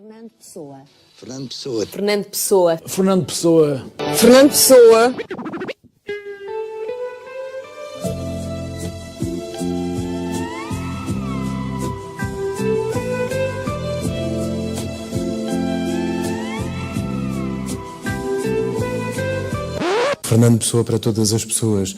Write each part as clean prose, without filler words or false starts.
Fernando Pessoa. Fernando Pessoa. Fernando Pessoa. Fernando Pessoa. Fernando Pessoa. Fernando Pessoa para todas as pessoas.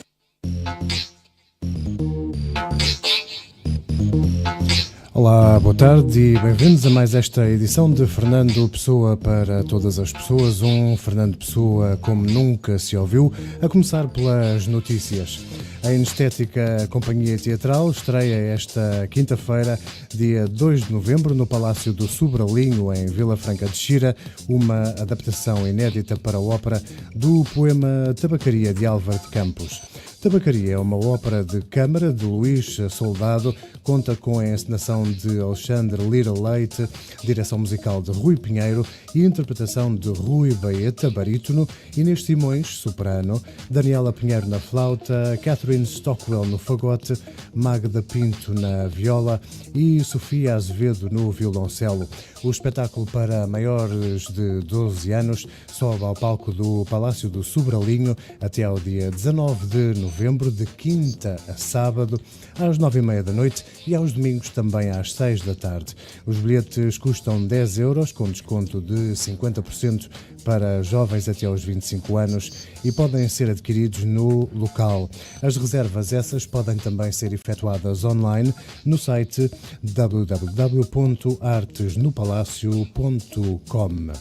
Olá, boa tarde e bem-vindos a mais esta edição de Fernando Pessoa para todas as pessoas. Um Fernando Pessoa como nunca se ouviu, a começar pelas notícias. A Inestética Companhia Teatral estreia esta quinta-feira, dia 2 de novembro, no Palácio do Sobralinho, em Vila Franca de Xira, uma adaptação inédita para a ópera do poema Tabacaria, de Álvaro de Campos. Tabacaria é uma ópera de câmara de Luís Soldado, conta com a encenação de Alexandre Lira Leite, direção musical de Rui Pinheiro e interpretação de Rui Baeta, barítono, Inês Simões, soprano, Daniela Pinheiro na flauta, Catherine Stockwell no fagote, Magda Pinto na viola e Sofia Azevedo no violoncelo. O espetáculo para maiores de 12 anos sobe ao palco do Palácio do Sobralinho até ao dia 19 de novembro, de quinta a sábado, às 9h30 da noite e aos domingos também às 6 da tarde. Os bilhetes custam 10 euros, com desconto de 50% para jovens até aos 25 anos e podem ser adquiridos no local. As reservas essas podem também ser efetuadas online no site www.artesnopalacio.com.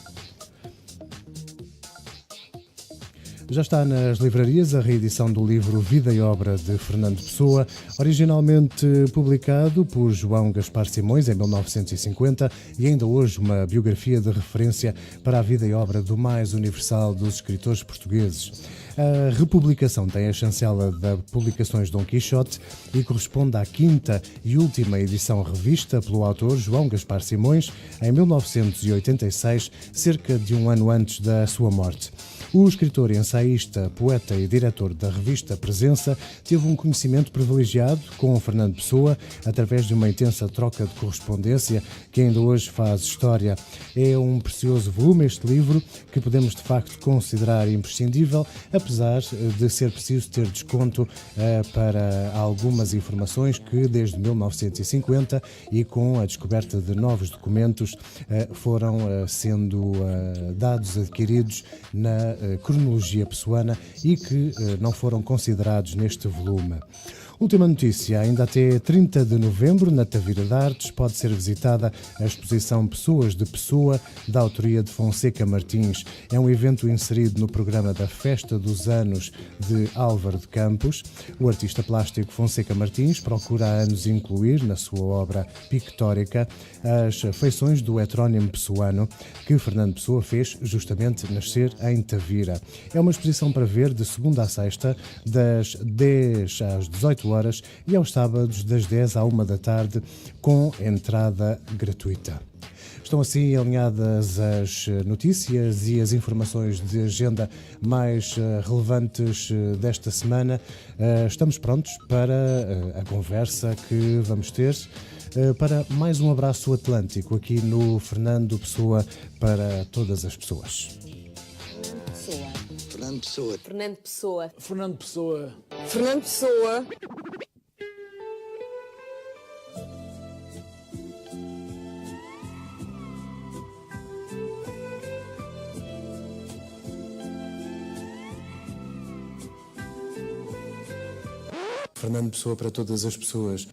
Já está nas livrarias a reedição do livro Vida e Obra de Fernando Pessoa, originalmente publicado por João Gaspar Simões em 1950 e ainda hoje uma biografia de referência para a vida e obra do mais universal dos escritores portugueses. A republicação tem a chancela da Publicações Dom Quixote e corresponde à quinta e última edição revista pelo autor João Gaspar Simões em 1986, cerca de um ano antes da sua morte. O escritor, ensaísta, poeta e diretor da revista Presença teve um conhecimento privilegiado com Fernando Pessoa através de uma intensa troca de correspondência que ainda hoje faz história. É um precioso volume este livro que podemos de facto considerar imprescindível, apesar de ser preciso ter desconto para algumas informações que desde 1950 e com a descoberta de novos documentos foram sendo dados, adquiridos na cronologia pessoana e que não foram considerados neste volume. Última notícia, ainda até 30 de novembro, na Tavira de Artes, pode ser visitada a exposição Pessoas de Pessoa, da autoria de Fonseca Martins. É um evento inserido no programa da Festa dos Anos de Álvaro de Campos. O artista plástico Fonseca Martins procura há anos incluir na sua obra pictórica as feições do heterónimo pessoano que Fernando Pessoa fez justamente nascer em Tavira. É uma exposição para ver de segunda a sexta, das 10 às 18 horas e aos sábados das 10 à 1 da tarde, com entrada gratuita. Estão assim alinhadas as notícias e as informações de agenda mais relevantes desta semana. Estamos prontos para a conversa que vamos ter para mais um abraço atlântico aqui no Fernando Pessoa para todas as pessoas. Fernando Pessoa. Fernando Pessoa. Fernando Pessoa. Fernando Pessoa. Fernando Pessoa para todas as pessoas.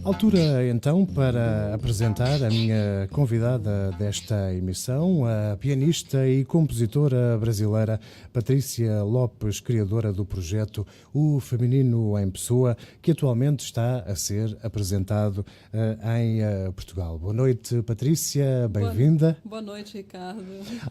Altura então para apresentar a minha convidada desta emissão, a pianista e compositora brasileira Patrícia Lopes, criadora do projeto O Feminino em Pessoa, que atualmente está a ser apresentado em Portugal. Boa noite, Patrícia, bem-vinda. Boa noite, Ricardo.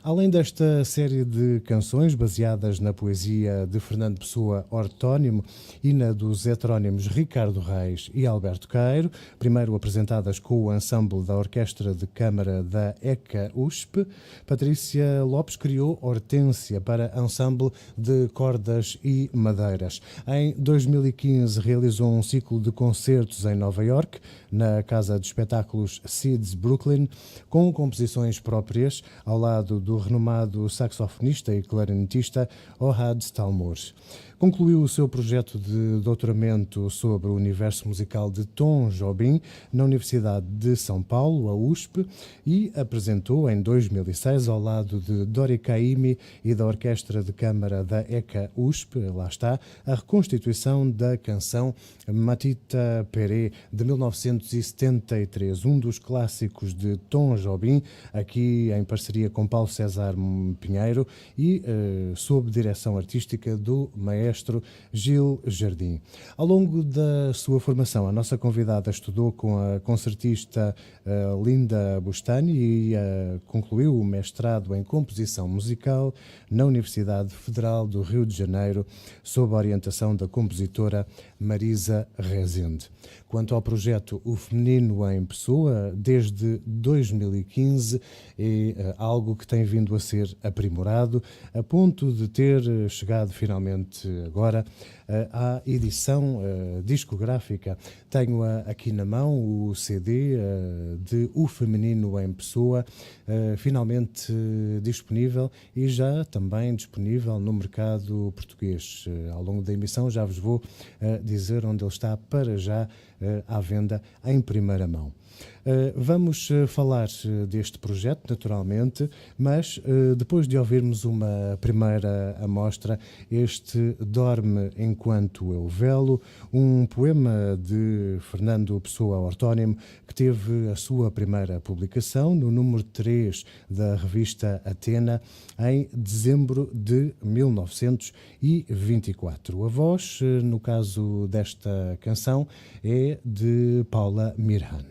Além desta série de canções baseadas na poesia de Fernando Pessoa ortónimo e na dos heterónimos Ricardo Reis e Alberto Queiro, Janeiro, primeiro apresentadas com o ensemble da Orquestra de Câmara da ECA USP. Patrícia Lopes criou Hortência para ensemble de cordas e madeiras. Em 2015 realizou um ciclo de concertos em Nova York, na Casa de Espetáculos Seeds Brooklyn, com composições próprias, ao lado do renomado saxofonista e clarinetista Ohad Talmor. Concluiu o seu projeto de doutoramento sobre o universo musical de Tom Jobim na Universidade de São Paulo, a USP, e apresentou em 2006, ao lado de Dori Caymmi e da Orquestra de Câmara da ECA USP, lá está, a reconstituição da canção Matita Peré, de 1973, um dos clássicos de Tom Jobim, aqui em parceria com Paulo César Pinheiro e sob direção artística do maestro Gil Jardim. Ao longo da sua formação, a nossa convidada estudou com a concertista Linda Bustani e concluiu o mestrado em composição musical na Universidade Federal do Rio de Janeiro, sob a orientação da compositora Marisa Rezende. Quanto ao projeto O Feminino em Pessoa, desde 2015 é algo que tem vindo a ser aprimorado, a ponto de ter chegado finalmente agora à edição discográfica. Tenho aqui na mão o CD de O Feminino em Pessoa, finalmente disponível e já também disponível no mercado português. Ao longo da emissão já vos vou dizer onde ele está para já à venda em primeira mão. Vamos falar deste projeto, naturalmente, mas depois de ouvirmos uma primeira amostra, este Dorme Enquanto Eu Velo, um poema de Fernando Pessoa Ortónimo, que teve a sua primeira publicação no número 3 da revista Atena, em dezembro de 1924. A voz, no caso desta canção, é de Paula Mirhan.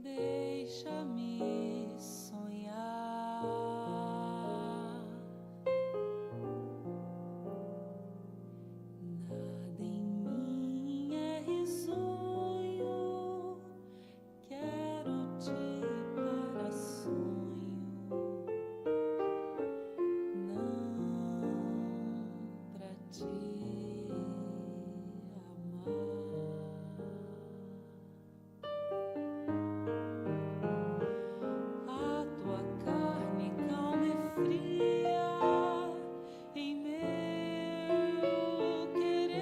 Deixa-me sonhar. Nada em mim é risonho. Quero-te para sonho, não para te amar. A tua carne calma e fria em meu querer.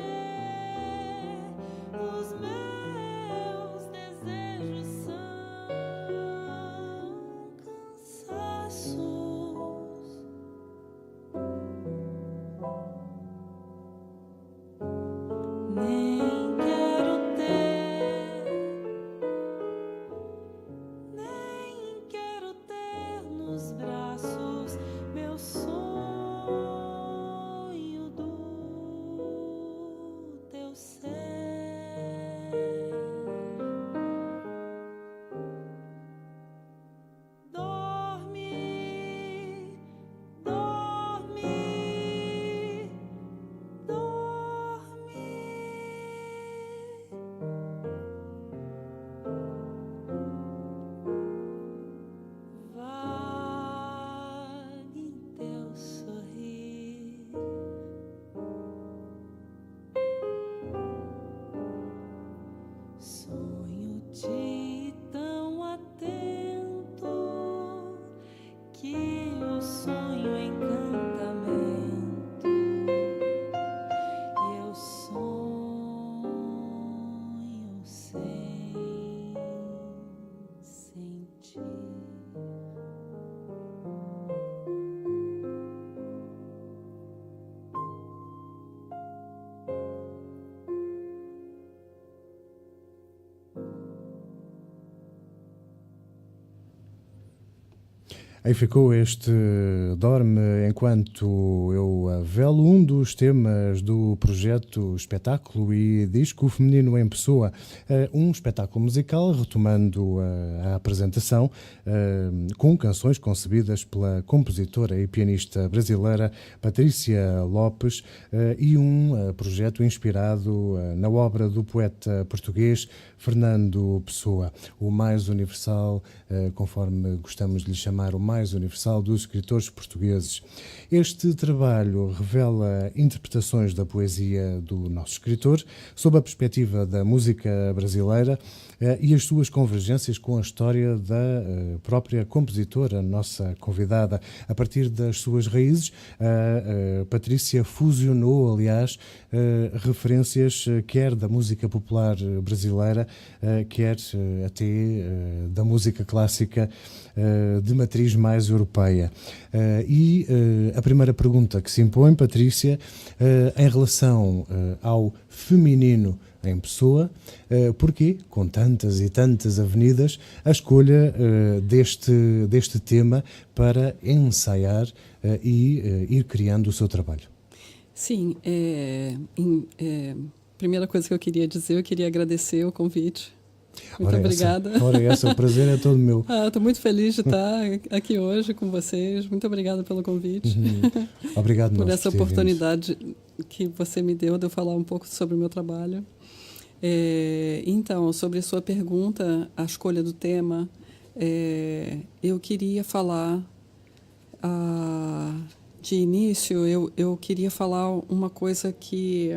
Os meus desejos são cansaços. Nem quero ter nos braços meu sonho do teu ser. Dorme, dorme, dorme. Vague em teu sorrir, sonho-te tão atento que o sonho é encantamento e eu sonho sem sentir. Aí ficou este Dorme Enquanto Eu Velo, um dos temas do projeto Espetáculo e Disco Feminino em Pessoa. Um espetáculo musical retomando a apresentação com canções concebidas pela compositora e pianista brasileira Patrícia Lopes e um projeto inspirado na obra do poeta português Fernando Pessoa, o mais universal, conforme gostamos de lhe chamar, o mais universal dos escritores portugueses. Este trabalho revela interpretações da poesia do nosso escritor sob a perspectiva da música brasileira e as suas convergências com a história da própria compositora, nossa convidada. A partir das suas raízes, a Patrícia fusionou, aliás, referências quer da música popular brasileira, quer até da música clássica de matriz mais europeia. E a primeira pergunta que se impõe, Patrícia, em relação ao feminino em Pessoa, porquê, com tantas e tantas avenidas, a escolha deste tema para ensaiar e ir criando o seu trabalho? Sim, primeira coisa que eu queria agradecer o convite. Muito obrigada. Ora, essa, o prazer é todo meu. Estou muito feliz de estar aqui hoje com vocês. Muito obrigada pelo convite. Obrigado por essa oportunidade que você me deu de eu falar um pouco sobre o meu trabalho. Então, sobre a sua pergunta, a escolha do tema, eu queria falar, de início, eu queria falar uma coisa que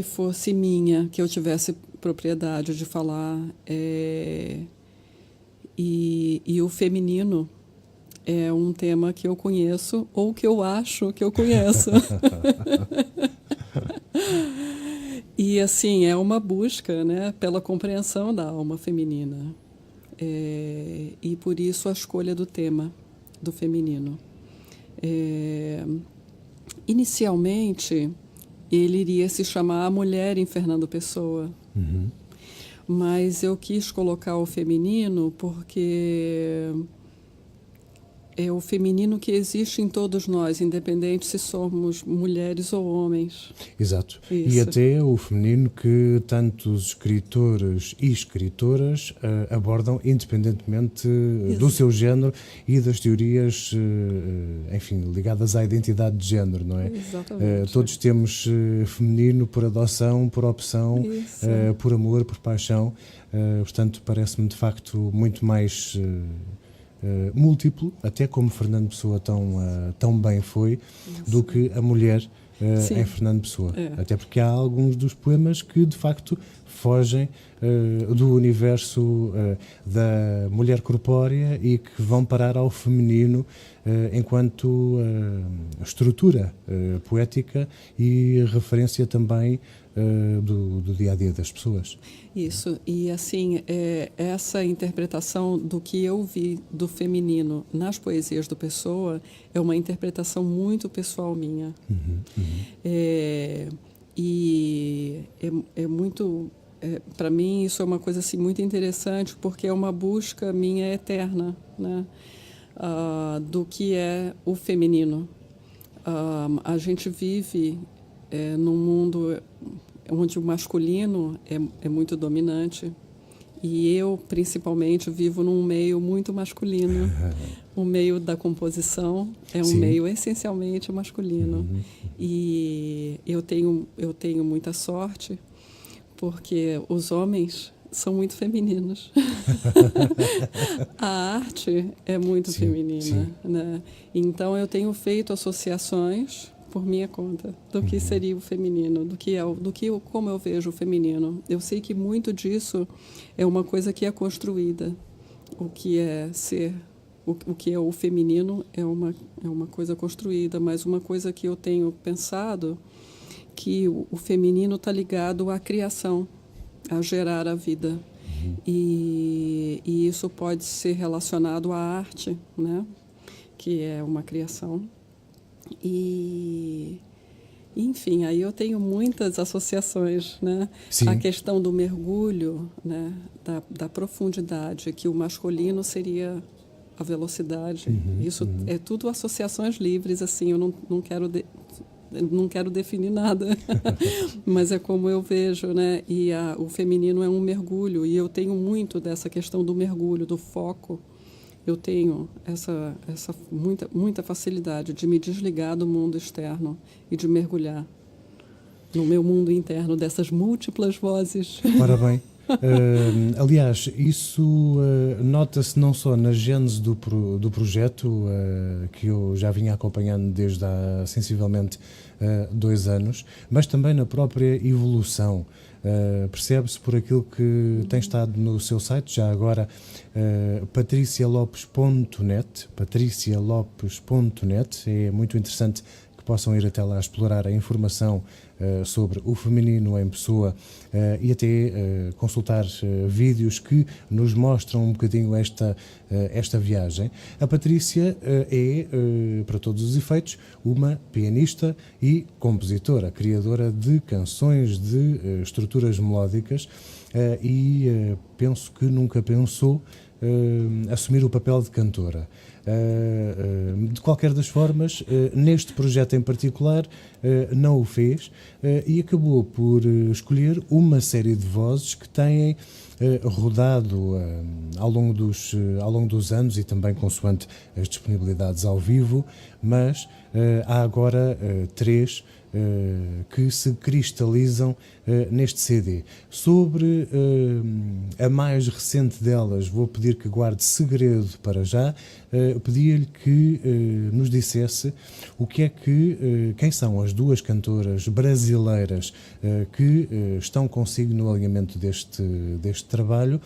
fosse minha, que eu tivesse propriedade de falar, e o feminino é um tema que eu conheço ou que eu acho que eu conheço. E, assim, é uma busca, né, pela compreensão da alma feminina. E, por isso, a escolha do tema do feminino. Inicialmente, ele iria se chamar A Mulher em Fernando Pessoa. Uhum. Mas eu quis colocar o feminino porque é o feminino que existe em todos nós, independente se somos mulheres ou homens. Exato. Isso. E até o feminino que tantos escritores e escritoras abordam, independentemente do seu género e das teorias, enfim, ligadas à identidade de género, não é? Exatamente. Todos temos feminino por adoção, por opção, por amor, por paixão. Portanto, parece-me de facto muito mais múltiplo, até como Fernando Pessoa tão bem foi, do que a mulher em Fernando Pessoa. Até porque há alguns dos poemas que de facto fogem do universo da mulher corpórea e que vão parar ao feminino enquanto estrutura poética e referência também do dia-a-dia das pessoas. Isso, e assim, essa interpretação do que eu vi do feminino nas poesias do Pessoa é uma interpretação muito pessoal minha. E é muito, para mim, isso é uma coisa assim, muito interessante, porque é uma busca minha eterna, né, do que é o feminino. A gente vive num mundo onde o masculino é muito dominante, e eu, principalmente, vivo num meio muito masculino. O meio da composição é um meio essencialmente masculino. E eu tenho muita sorte, porque os homens são muito femininos. A arte é muito feminina, né? Então, eu tenho feito associações por minha conta do que seria o feminino, como eu vejo o feminino. Eu sei que muito disso é uma coisa que é construída. O que é ser, o que é o feminino é uma coisa construída, mas uma coisa que eu tenho pensado, que o feminino está ligado à criação, a gerar a vida. E isso pode ser relacionado à arte, né? Que é uma criação. E, enfim, aí eu tenho muitas associações, né? A questão do mergulho, né? Da profundidade, que o masculino seria a velocidade. Isso é tudo associações livres, assim, eu não quero definir nada, mas é como eu vejo, né? E o feminino é um mergulho, e eu tenho muito dessa questão do mergulho, do foco. Eu tenho essa muita facilidade de me desligar do mundo externo e de mergulhar no meu mundo interno, dessas múltiplas vozes. Ora bem, aliás, isso nota-se não só na gênese do projeto, que eu já vinha acompanhando desde há sensivelmente 2 anos, mas também na própria evolução. Percebe-se por aquilo que tem estado no seu site, já agora, patricialopes.net. patricialopes.net, é muito interessante que possam ir até lá explorar a informação sobre o feminino em pessoa e até consultar vídeos que nos mostram um bocadinho esta viagem. A Patrícia é, para todos os efeitos, uma pianista e compositora, criadora de canções de estruturas melódicas e penso que nunca pensou assumir o papel de cantora. De qualquer das formas, neste projeto em particular, não o fez e acabou por escolher uma série de vozes que têm rodado ao longo dos anos e também consoante as disponibilidades ao vivo, mas há agora 3 que se cristalizam neste CD. Sobre a mais recente delas, vou pedir que guarde segredo para já. Pedia-lhe que nos dissesse o que é quem são as 2 cantoras brasileiras que estão consigo no alinhamento deste trabalho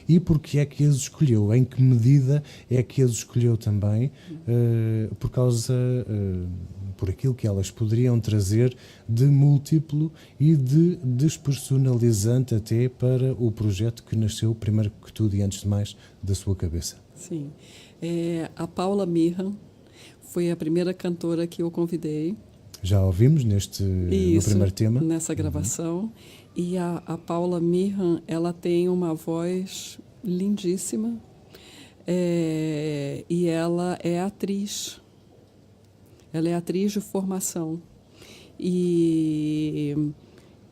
e porque é que as escolheu, em que medida é que as escolheu também, por aquilo que elas poderiam trazer de múltiplo e de despersonalizante até para o projeto que nasceu, primeiro que tudo e antes de mais, da sua cabeça. Sim. A Paula Mirhan foi a primeira cantora que eu convidei. Já ouvimos no primeiro tema. Nessa gravação. E a Paula Mirhan, ela tem uma voz lindíssima e ela é atriz. Ela é atriz de formação. E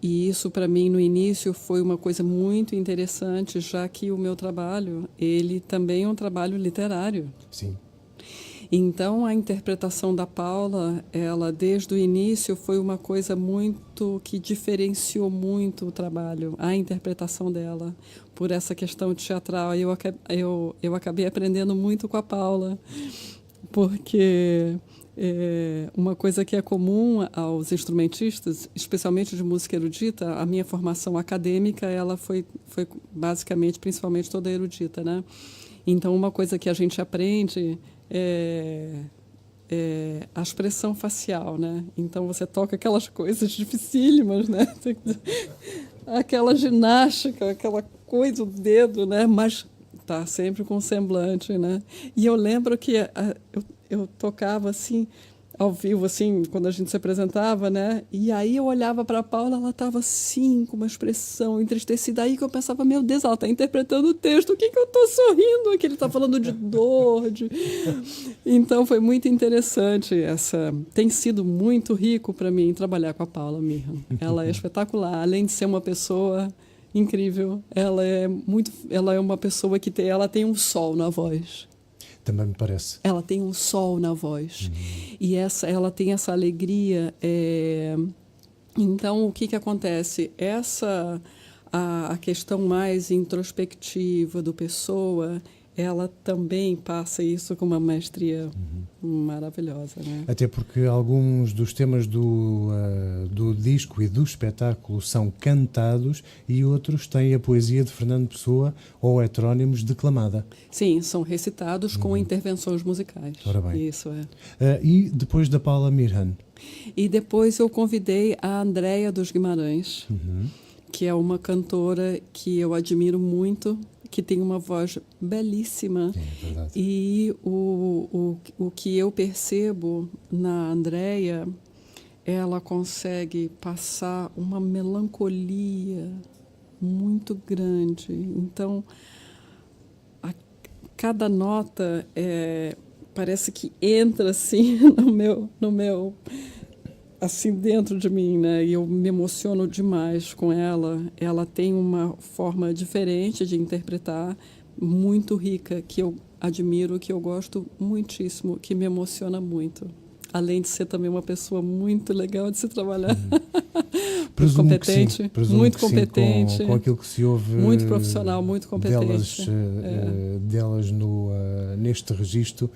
isso, para mim, no início, foi uma coisa muito interessante, já que o meu trabalho, ele também é um trabalho literário. Sim. Então, a interpretação da Paula, ela, desde o início, foi uma coisa muito que diferenciou muito o trabalho, a interpretação dela, por essa questão teatral. Eu acabei aprendendo muito com a Paula, porque uma coisa que é comum aos instrumentistas, especialmente de música erudita, a minha formação acadêmica, ela foi basicamente, principalmente toda erudita, né? Então, uma coisa que a gente aprende é a expressão facial, né? Então, você toca aquelas coisas dificílimas, né? Aquela ginástica, aquela coisa do dedo, né? Mas tá sempre com semblante, né? E eu lembro que eu tocava assim ao vivo, assim, quando a gente se apresentava, né? E aí eu olhava para a Paula, ela estava assim, com uma expressão entristecida. Aí que eu pensava, meu Deus, ela está interpretando o texto, o que eu estou sorrindo? Que ele está falando de dor. Então foi muito interessante. Tem sido muito rico para mim trabalhar com a Paula Mirhan. Ela é espetacular, além de ser uma pessoa incrível, ela é uma pessoa que ela tem um sol na voz. Também me parece. Ela tem um sol na voz. E ela tem essa alegria. Então, o que acontece? A questão mais introspectiva do Pessoa, ela também passa isso com uma maestria maravilhosa, né? Até porque alguns dos temas do disco e do espetáculo são cantados e outros têm a poesia de Fernando Pessoa ou heterónimos declamada. Sim, são recitados com intervenções musicais. Ora bem. Isso é. E depois da Paula Mirhan? E depois eu convidei a Andréia dos Guimarães, que é uma cantora que eu admiro muito, que tem uma voz belíssima. É verdade. E o que eu percebo na Andréia, ela consegue passar uma melancolia muito grande. Então, cada nota parece que entra assim no meu assim dentro de mim, né? E eu me emociono demais com ela. Ela tem uma forma diferente de interpretar, muito rica, que eu admiro, que eu gosto muitíssimo, que me emociona muito. Além de ser também uma pessoa muito legal de se trabalhar. Muito Presumo competente, que sim, presumo muito que sim, competente. com aquilo que se ouve. Muito profissional, muito competente. Delas neste registro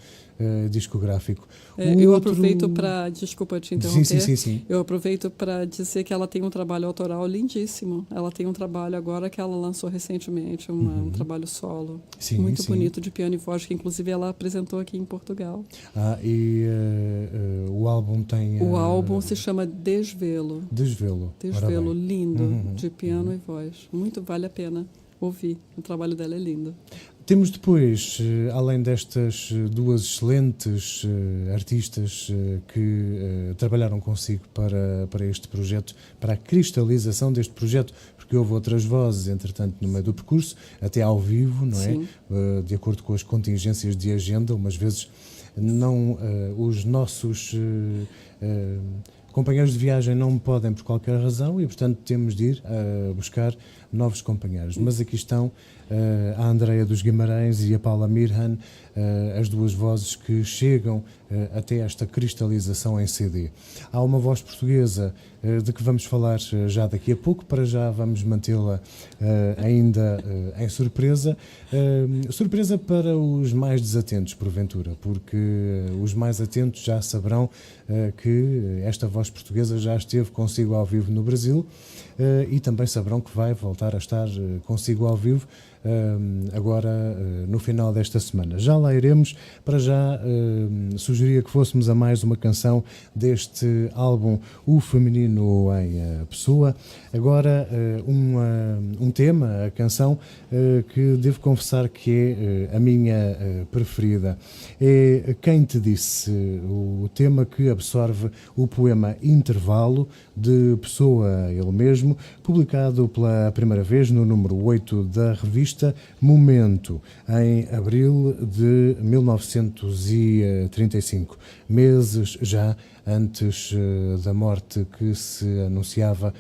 discográfico. Eu aproveito para, desculpa te interromper, Sim. eu aproveito para dizer que ela tem um trabalho autoral lindíssimo. Ela tem um trabalho agora que ela lançou recentemente, um trabalho solo, muito bonito de piano e voz, que inclusive ela apresentou aqui em Portugal. E o álbum tem... O álbum se chama Desvelo. Desvelo, lindo, de piano e voz. Muito vale a pena ouvir. O trabalho dela é lindo. Temos depois, além destas duas excelentes artistas que trabalharam consigo para este projeto, para a cristalização deste projeto, porque houve outras vozes, entretanto, no meio do percurso, até ao vivo, não é? De acordo com as contingências de agenda, umas vezes não os nossos companheiros de viagem não podem por qualquer razão e, portanto, temos de ir buscar novos companheiros. Mas aqui estão a Andreia dos Guimarães e a Paula Mirhan, as duas vozes que chegam até esta cristalização em CD. Há uma voz portuguesa de que vamos falar já daqui a pouco, para já vamos mantê-la ainda em surpresa. Surpresa para os mais desatentos, porventura, porque os mais atentos já saberão que esta voz portuguesa já esteve consigo ao vivo no Brasil e também saberão que vai voltar a estar consigo ao vivo agora no final desta semana. Já lá iremos. Para já sugeria que fôssemos a mais uma canção deste álbum O Feminino em Pessoa. Agora um tema, a canção que devo confessar que é a minha preferida. É Quem Te Disse, o tema que absorve o poema Intervalo de Pessoa, ele mesmo, publicado pela primeira vez no número 8 da revista Momento, em abril de 1935, meses já antes da morte que se anunciava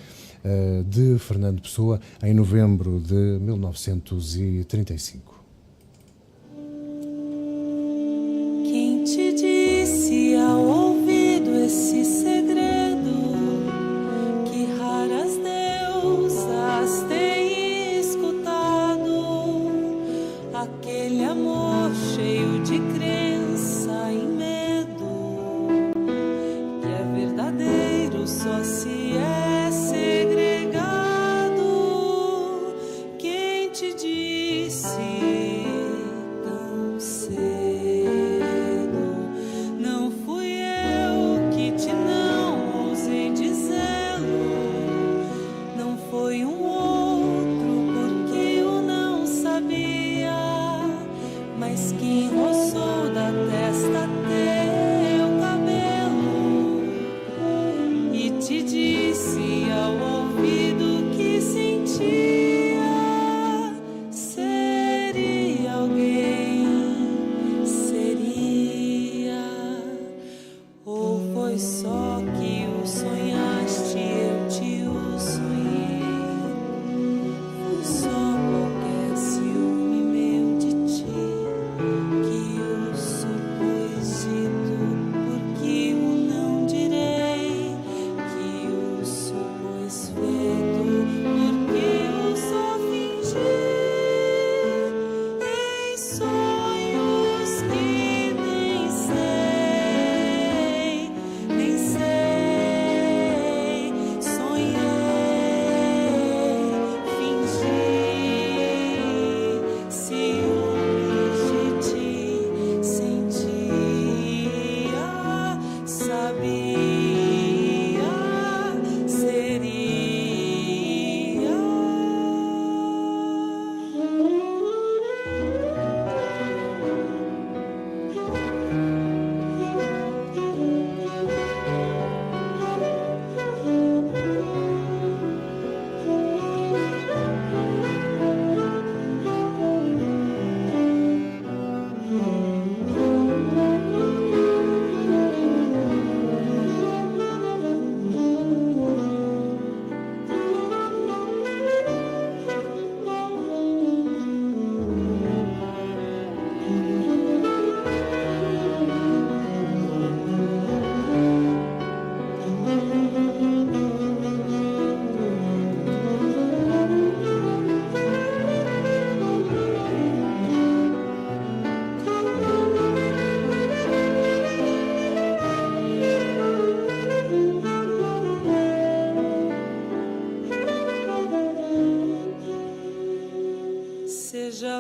de Fernando Pessoa, em novembro de 1935. Quem te disse ao ouvido esse segredo, que raras deusas têm escutado, aquele amor cheio de crença e medo, que é verdadeiro só se é segregado. Quem te disse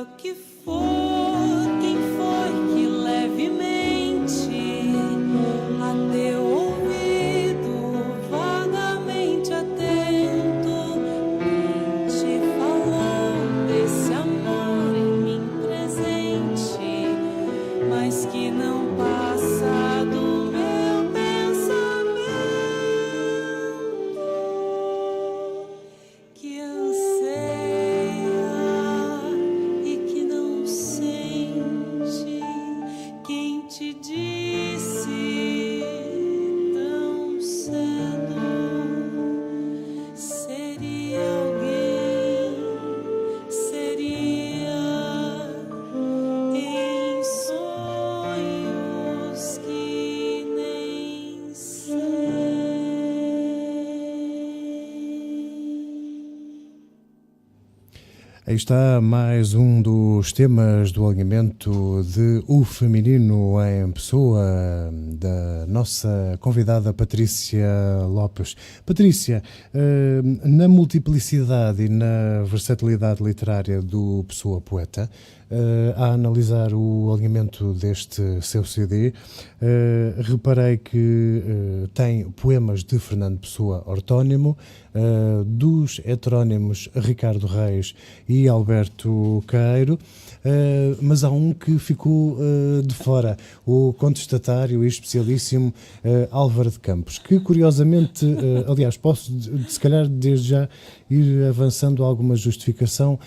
o que for, quem foi que levemente a teu ouvido vagamente atento quem te falou desse amor em mim presente, mas que não passa do meu pensamento, que anseia e que não sente. Quem te disse tão cedo seria alguém, seria em sonhos que nem sei. Aí está mais um dos temas do alinhamento de O Feminino em Pessoa, da nossa convidada Patrícia Lopes. Patrícia, na multiplicidade e na versatilidade literária do Pessoa Poeta, a analisar o alinhamento deste seu CD, reparei que tem poemas de Fernando Pessoa ortónimo, dos heterónimos Ricardo Reis e Alberto Queiro, mas há um que ficou de fora, o contestatário e especialíssimo Álvaro de Campos, que curiosamente, aliás, posso se calhar desde já ir avançando alguma justificação,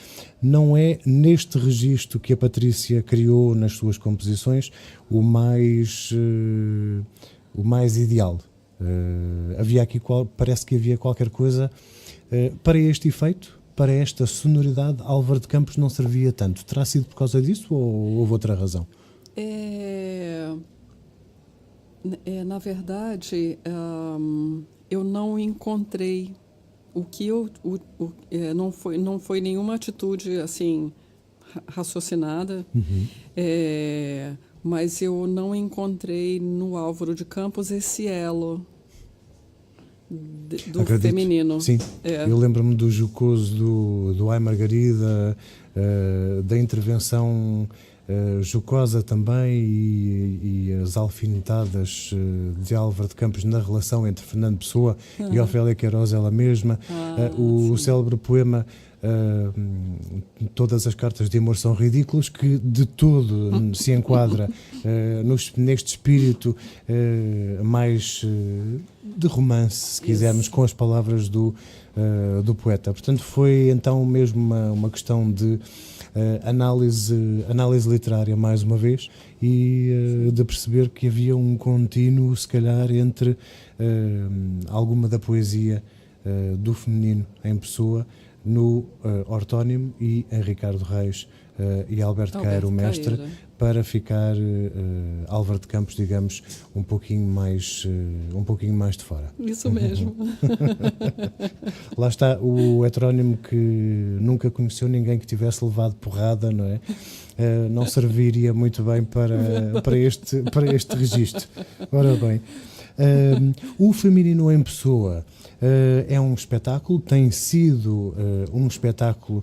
não é neste registro que a Patrícia criou nas suas composições o mais ideal. Havia aqui, parece que havia qualquer coisa para este efeito, para esta sonoridade. Álvaro de Campos não servia tanto. Terá sido por causa disso ou houve outra razão? Na verdade, eu não encontrei o que não foi nenhuma atitude assim raciocinada. Mas eu não encontrei no Álvaro de Campos esse elo do Acredito. Feminino. Sim, eu lembro-me do jocoso do Ai Margarida, da intervenção jocosa também e as alfinetadas de Álvaro de Campos na relação entre Fernando Pessoa e Ofélia Queiroz, ela mesma. O célebre poema Todas as cartas de amor são ridículas, que de todo se enquadra neste espírito mais de romance, se quisermos, com as palavras do poeta. Portanto, foi então mesmo uma questão de análise literária, mais uma vez, e de perceber que havia um contínuo, se calhar, entre alguma da poesia do feminino em Pessoa, no ortónimo, e em Ricardo Reis e Alberto Queiro, o mestre, para ficar Álvaro de Campos, digamos, um pouquinho mais de fora. Isso mesmo. Lá está o heterónimo que nunca conheceu ninguém que tivesse levado porrada, não é? Não serviria muito bem para este registro. Ora bem, o Feminino em Pessoa é um espetáculo, tem sido um espetáculo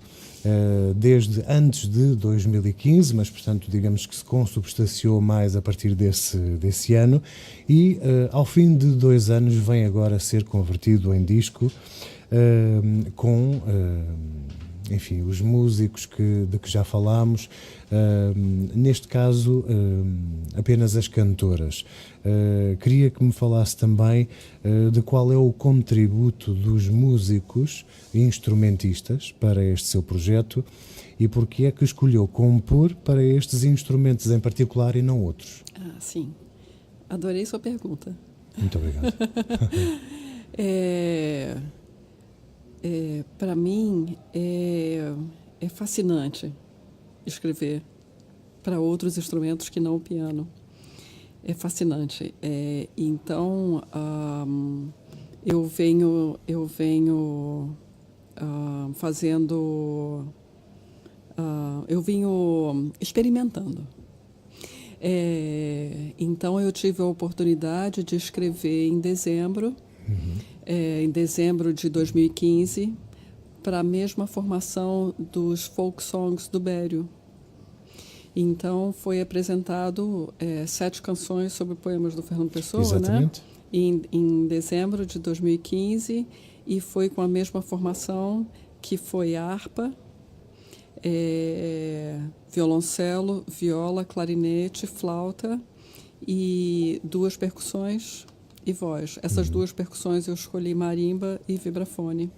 desde antes de 2015, mas portanto digamos que se consubstanciou mais a partir desse ano, e ao fim de 2 anos vem agora a ser convertido em disco, com enfim, os músicos de que já falámos, neste caso apenas as cantoras. Queria que me falasse também de qual é o contributo dos músicos e instrumentistas para este seu projeto e porque é que escolheu compor para estes instrumentos em particular e não outros. Sim. Adorei sua pergunta. Muito obrigado. Para mim, é fascinante escrever para outros instrumentos que não o piano. É fascinante. Então, eu venho fazendo... eu venho experimentando. Então, eu tive a oportunidade de escrever em dezembro, em dezembro de 2015, para a mesma formação dos folk songs do Bério, Então, foi apresentado 7 canções sobre poemas do Fernando Pessoa, Exatamente. né? Em dezembro de 2015, e foi com a mesma formação, que foi harpa, violoncelo, viola, clarinete, flauta e 2 percussões e voz. Essas 2 percussões eu escolhi marimba e vibrafone.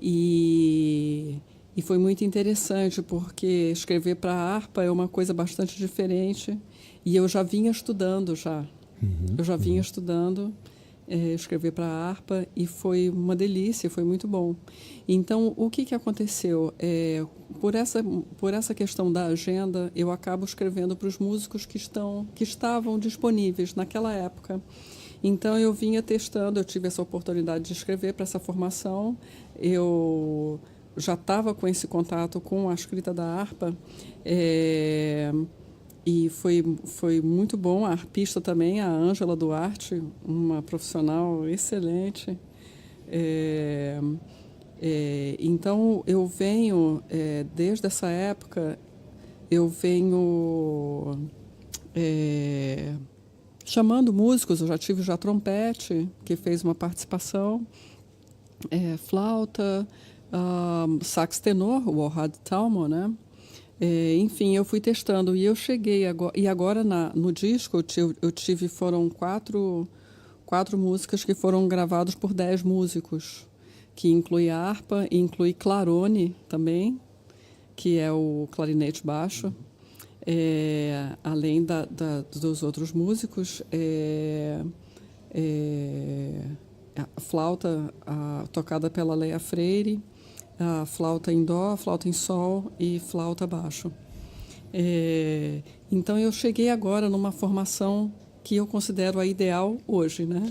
E foi muito interessante, porque escrever para harpa é uma coisa bastante diferente, e eu já vinha estudando já. Eu já vinha estudando escrever para harpa, e foi uma delícia, foi muito bom. Então, o que aconteceu? Por essa questão da agenda, eu acabo escrevendo para os músicos que estavam disponíveis naquela época. Então, eu vinha testando, eu tive essa oportunidade de escrever para essa formação, eu já estava com esse contato com a escrita da harpa, e foi muito bom. A harpista também, a Ângela Duarte, uma profissional excelente. Então, eu venho, desde essa época, eu venho chamando músicos. Eu já tive trompete, que fez uma participação, flauta, sax tenor, o Orhad Talmor, né? Enfim, eu fui testando, e eu cheguei agora, e agora no disco foram quatro músicas que foram gravadas por 10 músicos, que inclui harpa, e inclui clarone também, que é o clarinete baixo, além dos outros músicos, a flauta tocada pela Leia Freire, a flauta em dó, a flauta em sol e flauta baixo. Então, eu cheguei agora numa formação que eu considero a ideal hoje, né?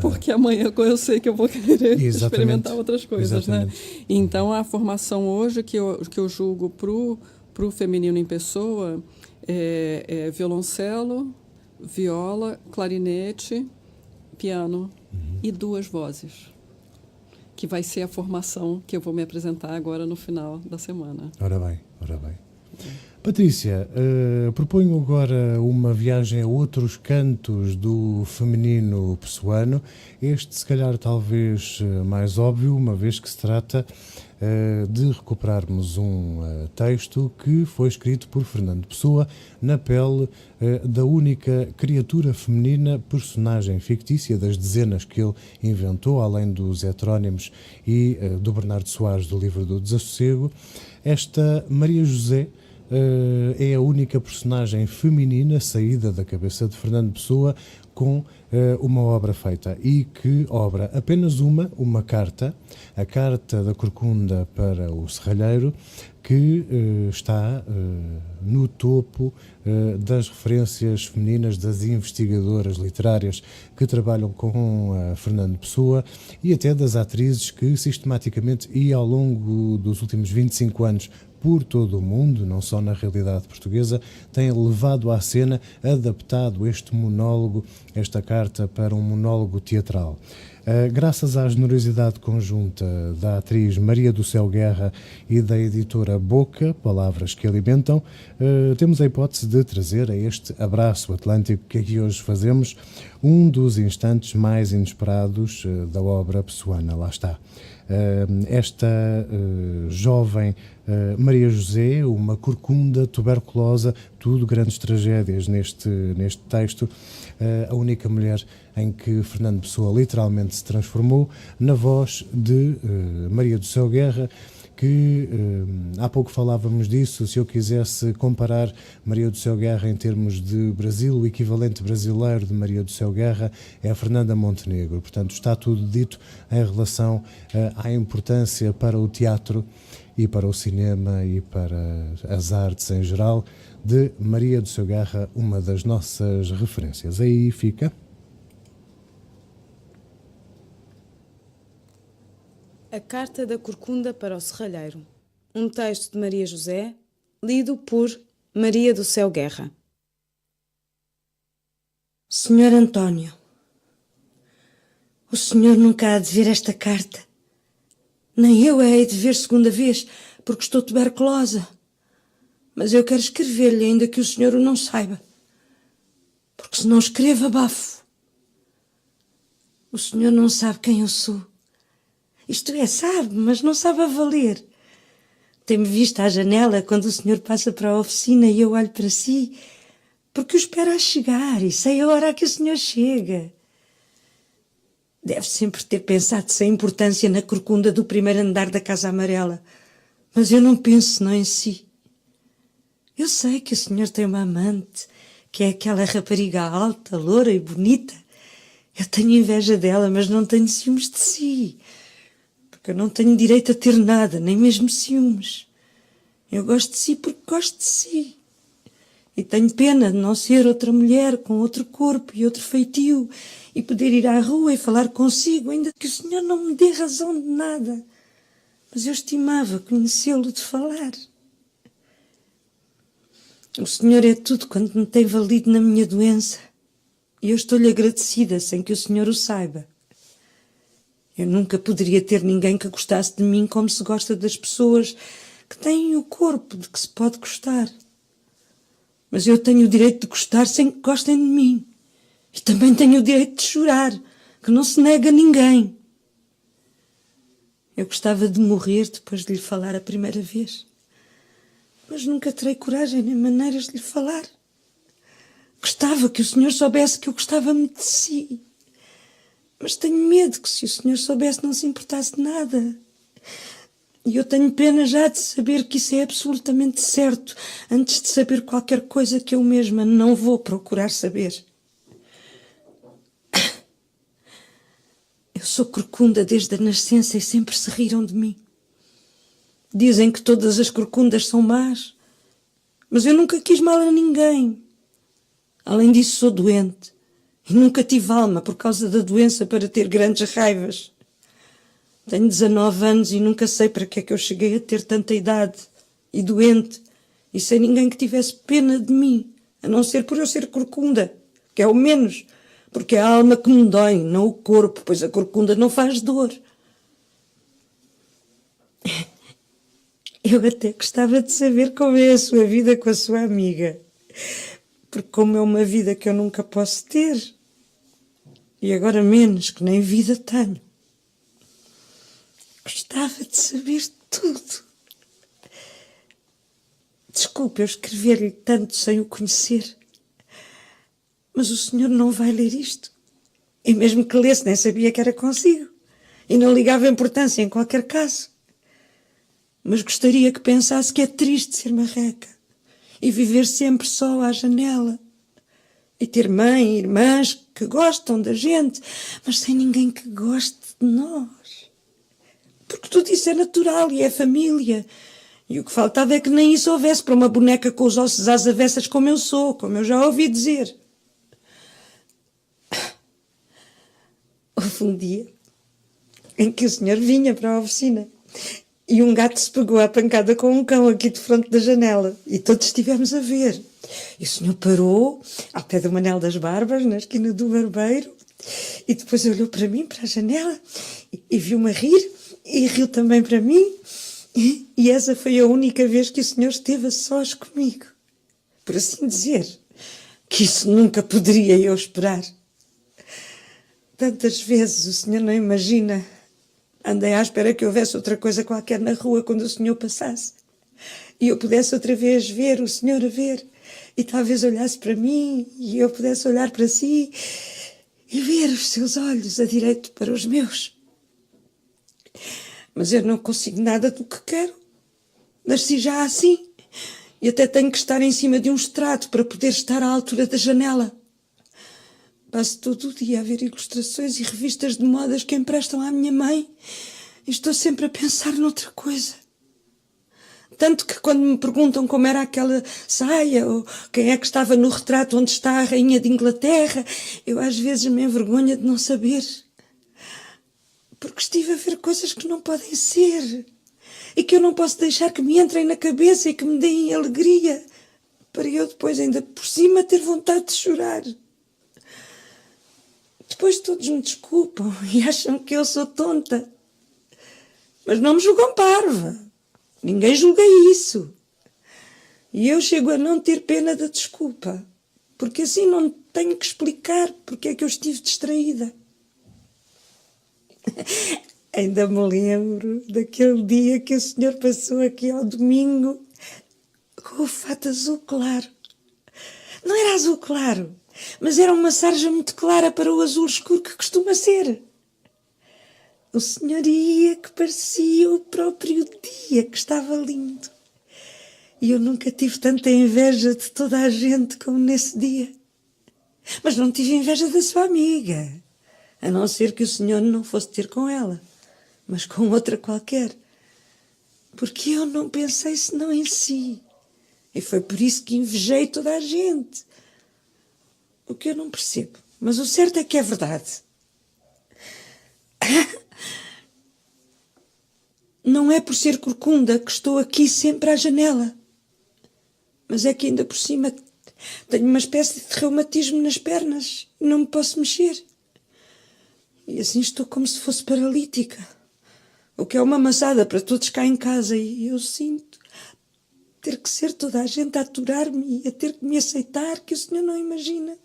Porque amanhã eu sei que eu vou querer experimentar outras coisas, né? Então, a formação hoje que eu julgo pro feminino em pessoa é violoncelo, viola, clarinete, piano e 2 vozes, que vai ser a formação que eu vou me apresentar agora no final da semana. Ora bem, ora bem. Patrícia, proponho agora uma viagem a outros cantos do feminino pessoano. Este, se calhar, talvez mais óbvio, uma vez que se trata de recuperarmos um texto que foi escrito por Fernando Pessoa na pele da única criatura feminina, personagem fictícia das dezenas que ele inventou, além dos heterónimos e do Bernardo Soares do livro do Desassossego. Esta Maria José é a única personagem feminina saída da cabeça de Fernando Pessoa com uma obra feita. E que obra? Apenas uma carta, a Carta da Corcunda para o Serralheiro, que está no topo das referências femininas, das investigadoras literárias que trabalham com Fernando Pessoa, e até das atrizes que sistematicamente e ao longo dos últimos 25 anos por todo o mundo, não só na realidade portuguesa, têm levado à cena, adaptado este monólogo, esta carta, para um monólogo teatral. Graças à generosidade conjunta da atriz Maria do Céu Guerra e da editora Boca, Palavras que Alimentam, temos a hipótese de trazer a este abraço atlântico que aqui hoje fazemos um dos instantes mais inesperados da obra pessoana. Lá está. Esta jovem Maria José, uma corcunda tuberculosa, tudo grandes tragédias neste texto, a única mulher em que Fernando Pessoa literalmente se transformou, na voz de Maria do Céu Guerra, que há pouco falávamos disso. Se eu quisesse comparar Maria do Céu Guerra em termos de Brasil, o equivalente brasileiro de Maria do Céu Guerra é a Fernanda Montenegro. Portanto, está tudo dito em relação à importância para o teatro e para o cinema e para as artes em geral de Maria do Céu Guerra, uma das nossas referências. Aí fica. A Carta da Corcunda para o Serralheiro. Um texto de Maria José, lido por Maria do Céu Guerra. Senhor António, o senhor nunca há de ver esta carta. Nem eu a hei de ver segunda vez, porque estou tuberculosa. Mas eu quero escrever-lhe, ainda que o senhor o não saiba. Porque se não escrevo, abafo. O senhor não sabe quem eu sou. Isto é, sabe, mas não sabe a valer. Tem-me visto à janela quando o senhor passa para a oficina e eu olho para si, porque o espero a chegar e sei a hora a que o senhor chega. Deve sempre ter pensado sem importância na corcunda do primeiro andar da Casa Amarela, mas eu não penso senão em si. Eu sei que o senhor tem uma amante, que é aquela rapariga alta, loura e bonita. Eu tenho inveja dela, mas não tenho ciúmes de si, porque eu não tenho direito a ter nada, nem mesmo ciúmes. Eu gosto de si porque gosto de si. E tenho pena de não ser outra mulher com outro corpo e outro feitio e poder ir à rua e falar consigo, ainda que o senhor não me dê razão de nada. Mas eu estimava conhecê-lo de falar. O senhor é tudo quanto me tem valido na minha doença e eu estou-lhe agradecida sem que o senhor o saiba. Eu nunca poderia ter ninguém que gostasse de mim como se gosta das pessoas que têm o corpo de que se pode gostar. Mas eu tenho o direito de gostar sem que gostem de mim. E também tenho o direito de chorar, que não se nega a ninguém. Eu gostava de morrer depois de lhe falar a primeira vez. Mas nunca terei coragem nem maneiras de lhe falar. Gostava que o senhor soubesse que eu gostava muito de si. Mas tenho medo que se o senhor soubesse não se importasse de nada. E eu tenho pena já de saber que isso é absolutamente certo, antes de saber qualquer coisa que eu mesma não vou procurar saber. Eu sou corcunda desde a nascença e sempre se riram de mim. Dizem que todas as corcundas são más, mas eu nunca quis mal a ninguém. Além disso, sou doente e nunca tive alma por causa da doença para ter grandes raivas. Tenho 19 anos e nunca sei para que é que eu cheguei a ter tanta idade e doente e sem ninguém que tivesse pena de mim, a não ser por eu ser corcunda, que é o menos, porque é a alma que me dói, não o corpo, pois a corcunda não faz dor. Eu até gostava de saber como é a sua vida com a sua amiga, porque como é uma vida que eu nunca posso ter, e agora menos, que nem vida tenho. Gostava de saber tudo. Desculpe eu escrever-lhe tanto sem o conhecer, mas o senhor não vai ler isto. E mesmo que lesse, nem sabia que era consigo, e não ligava importância em qualquer caso. Mas gostaria que pensasse que é triste ser marreca e viver sempre só à janela. E ter mãe e irmãs que gostam da gente, mas sem ninguém que goste de nós. Porque tudo isso é natural e é família. E o que faltava é que nem isso houvesse para uma boneca com os ossos às avessas como eu sou, como eu já ouvi dizer. Houve um dia em que o senhor vinha para a oficina e um gato se pegou à pancada com um cão aqui de frente da janela e todos estivemos a ver. E o senhor parou ao pé do Manel das Barbas, na esquina do barbeiro, e depois olhou para mim, para a janela, e viu-me a rir, e riu também para mim, e essa foi a única vez que o senhor esteve a sós comigo. Por assim dizer, que isso nunca poderia eu esperar. Tantas vezes o senhor não imagina. Andei à espera que houvesse outra coisa qualquer na rua quando o senhor passasse. E eu pudesse outra vez ver o senhor a ver. E talvez olhasse para mim e eu pudesse olhar para si e ver os seus olhos a direito para os meus. Mas eu não consigo nada do que quero. Nasci já assim. E até tenho que estar em cima de um estrado para poder estar à altura da janela. Passo todo o dia a ver ilustrações e revistas de modas que emprestam à minha mãe e estou sempre a pensar noutra coisa. Tanto que quando me perguntam como era aquela saia ou quem é que estava no retrato onde está a rainha de Inglaterra, eu às vezes me envergonho de não saber. Porque estive a ver coisas que não podem ser e que eu não posso deixar que me entrem na cabeça e que me deem alegria para eu depois ainda por cima ter vontade de chorar. Depois todos me desculpam e acham que eu sou tonta. Mas não me julgam parva. Ninguém julga isso. E eu chego a não ter pena da desculpa, porque assim não tenho que explicar porque é que eu estive distraída. Ainda me lembro daquele dia que o senhor passou aqui ao domingo com o fato azul claro. Não era azul claro, mas era uma sarja muito clara para o azul escuro que costuma ser. O senhor ia que parecia o próprio dia, que estava lindo. E eu nunca tive tanta inveja de toda a gente como nesse dia. Mas não tive inveja da sua amiga, a não ser que o senhor não fosse ter com ela, mas com outra qualquer. Porque eu não pensei senão em si. E foi por isso que invejei toda a gente. O que eu não percebo, mas o certo é que é verdade. Não é por ser corcunda que estou aqui sempre à janela. Mas é que ainda por cima tenho uma espécie de reumatismo nas pernas e não me posso mexer. E assim estou como se fosse paralítica. O que é uma maçada para todos cá em casa. E eu sinto ter que ser toda a gente a aturar-me e a ter que me aceitar, que o senhor não imagina.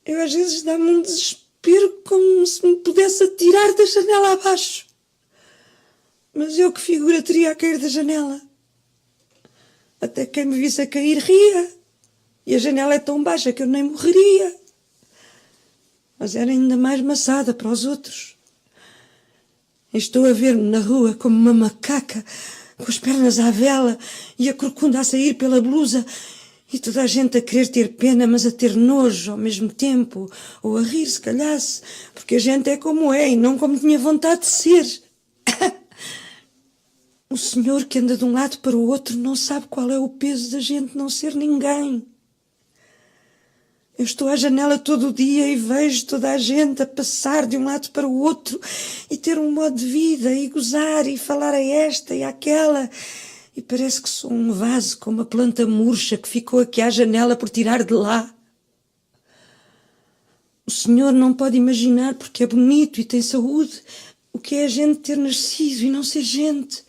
Eu às vezes dá-me um desespero como se me pudesse atirar da janela abaixo. Mas eu que figura teria a cair da janela? Até quem me visse a cair ria. E a janela é tão baixa que eu nem morreria. Mas era ainda mais maçada para os outros. E estou a ver-me na rua como uma macaca, com as pernas à vela e a corcunda a sair pela blusa, e toda a gente a querer ter pena, mas a ter nojo ao mesmo tempo, ou a rir se calhasse, porque a gente é como é e não como tinha vontade de ser. O senhor que anda de um lado para o outro não sabe qual é o peso da gente não ser ninguém. Eu estou à janela todo o dia e vejo toda a gente a passar de um lado para o outro e ter um modo de vida e gozar e falar a esta e àquela. E parece que sou um vaso com uma planta murcha que ficou aqui à janela por tirar de lá. O senhor não pode imaginar, porque é bonito e tem saúde, o que é a gente ter nascido e não ser gente.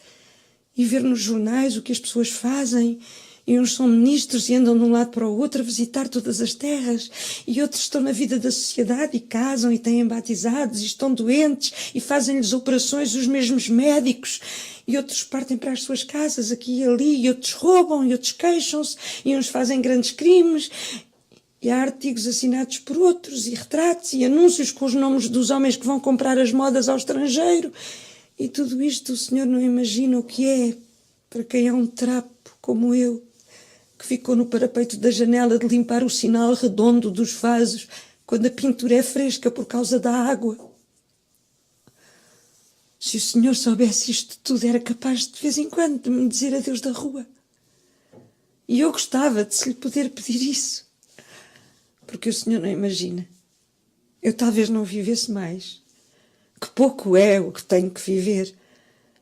E ver nos jornais o que as pessoas fazem. E uns são ministros e andam de um lado para o outro a visitar todas as terras. E outros estão na vida da sociedade e casam e têm batizados e estão doentes e fazem-lhes operações os mesmos médicos. E outros partem para as suas casas aqui e ali. E outros roubam e outros queixam-se. E uns fazem grandes crimes. E há artigos assinados por outros e retratos e anúncios com os nomes dos homens que vão comprar as modas ao estrangeiro. E tudo isto o senhor não imagina o que é para quem é um trapo como eu, que ficou no parapeito da janela de limpar o sinal redondo dos vasos quando a pintura é fresca por causa da água. Se o senhor soubesse isto tudo, era capaz de vez em quando de me dizer adeus da rua. E eu gostava de se lhe poder pedir isso, porque o senhor não imagina. Eu talvez não vivesse mais. Que pouco é o que tenho que viver,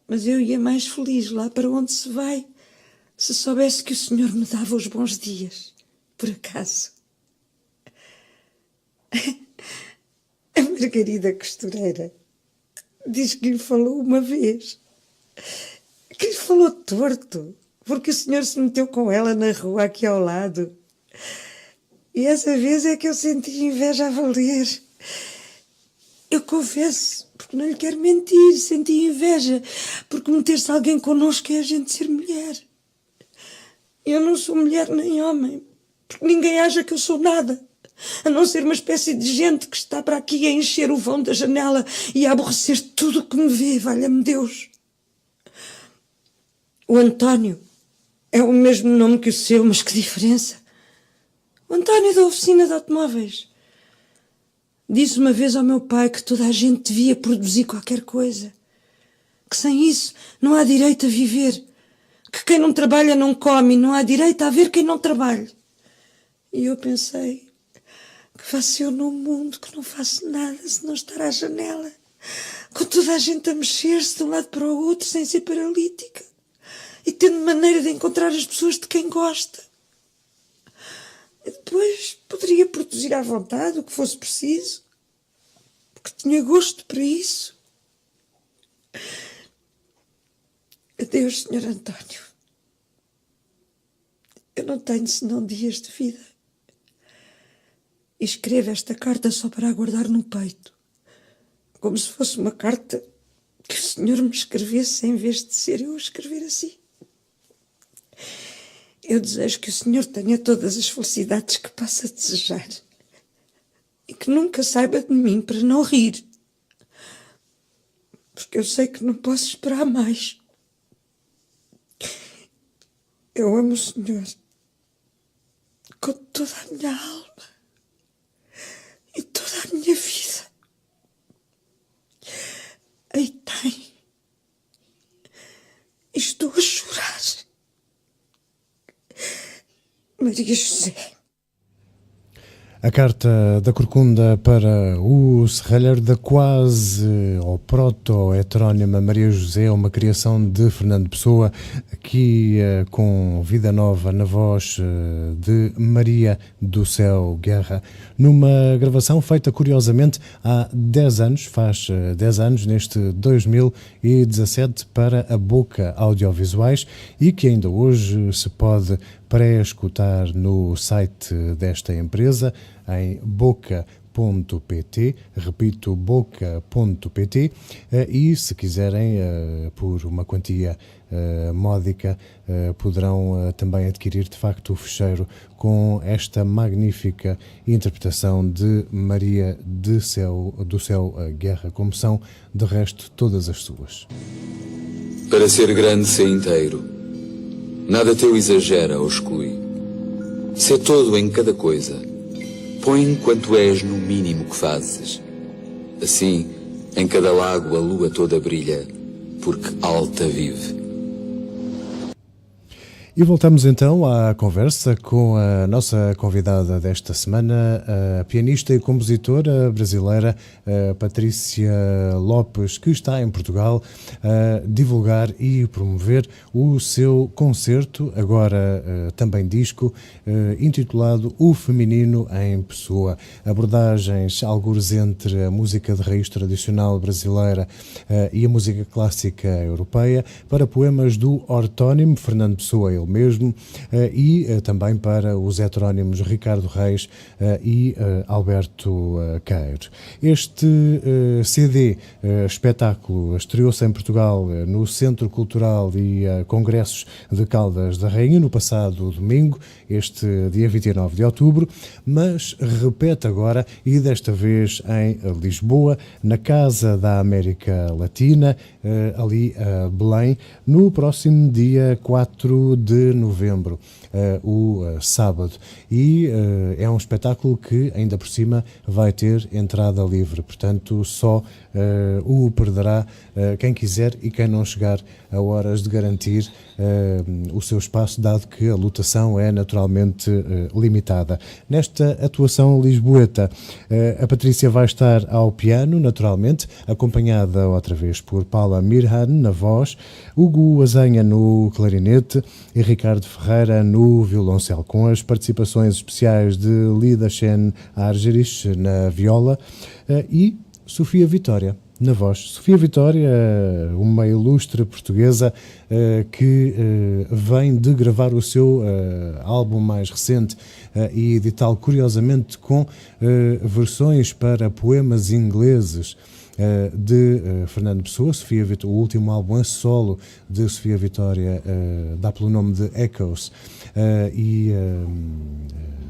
mas eu ia mais feliz lá para onde se vai, se soubesse que o senhor me dava os bons dias, por acaso. A Margarida Costureira diz que lhe falou uma vez, que lhe falou torto, porque o senhor se meteu com ela na rua aqui ao lado. E essa vez é que eu senti inveja a valer. Eu confesso, porque não lhe quero mentir, senti inveja, porque meter-se alguém connosco é a gente ser mulher. Eu não sou mulher nem homem, porque ninguém acha que eu sou nada, a não ser uma espécie de gente que está para aqui a encher o vão da janela e a aborrecer tudo o que me vê, valha-me Deus. O António é o mesmo nome que o seu, mas que diferença. O António da oficina de automóveis. Disse uma vez ao meu pai que toda a gente devia produzir qualquer coisa, que sem isso não há direito a viver, que quem não trabalha não come e não há direito a haver quem não trabalhe. E eu pensei, que faço eu num mundo que não faço nada se não estar à janela, com toda a gente a mexer-se de um lado para o outro sem ser paralítica e tendo maneira de encontrar as pessoas de quem gosta. E depois poderia produzir à vontade o que fosse preciso, porque tinha gosto para isso. Adeus, Sr. António. Eu não tenho senão dias de vida. E escrevo esta carta só para a guardar no peito, como se fosse uma carta que o Senhor me escrevesse em vez de ser eu a escrever assim. Eu desejo que o Senhor tenha todas as felicidades que possa desejar e que nunca saiba de mim para não rir, porque eu sei que não posso esperar mais. Eu amo o Senhor com toda a minha alma e toda a minha vida. Aí tem. E estou a chorar. Maria José. A carta da Corcunda para o serralheiro da quase ou proto-heterónima Maria José, uma criação de Fernando Pessoa, aqui com vida nova na voz de Maria do Céu Guerra, numa gravação feita curiosamente há 10 anos, faz 10 anos, neste 2017, para a Boca Audiovisuais, e que ainda hoje se pode pré-escutar no site desta empresa, em boca.pt, repito, boca.pt, e se quiserem, por uma quantia módica, poderão também adquirir de facto o fecheiro com esta magnífica interpretação de Maria do Céu Guerra, como são de resto todas as suas. Para ser grande, ser inteiro. Nada teu exagera ou exclui. Sê todo em cada coisa. Põe quanto és no mínimo que fazes. Assim, em cada lago a lua toda brilha, porque alta vive. E voltamos então à conversa com a nossa convidada desta semana, a pianista e compositora brasileira Patrícia Lopes, que está em Portugal a divulgar e promover o seu concerto, agora também disco, intitulado O Feminino em Pessoa. Abordagens algures entre a música de raiz tradicional brasileira e a música clássica europeia, para poemas do ortónimo Fernando Pessoa, mesmo, e também para os heterónimos Ricardo Reis e Alberto Queiro. Este CD, espetáculo, estreou-se em Portugal no Centro Cultural e Congressos de Caldas da Rainha no passado domingo, este dia 29 de outubro, mas repete agora, e desta vez em Lisboa, na Casa da América Latina, ali a Belém, no próximo dia 4 de novembro, o sábado. E é um espetáculo que, ainda por cima, vai ter entrada livre. Portanto, só o perderá quem quiser, e quem não chegar a horas de garantir o seu espaço, dado que a lotação é naturalmente limitada. Nesta atuação lisboeta, a Patrícia vai estar ao piano, naturalmente, acompanhada outra vez por Paula Mirhan na voz, Hugo Azenha no clarinete e Ricardo Ferreira no violoncelo, com as participações especiais de Lida Chen Argerich na viola e Sofia Vitória na voz. Sofia Vitória, uma ilustre portuguesa que vem de gravar o seu álbum mais recente e editá-lo curiosamente com versões para poemas ingleses de Fernando Pessoa. Sofia Vitória, o último álbum a solo de Sofia Vitória dá pelo nome de Echoes e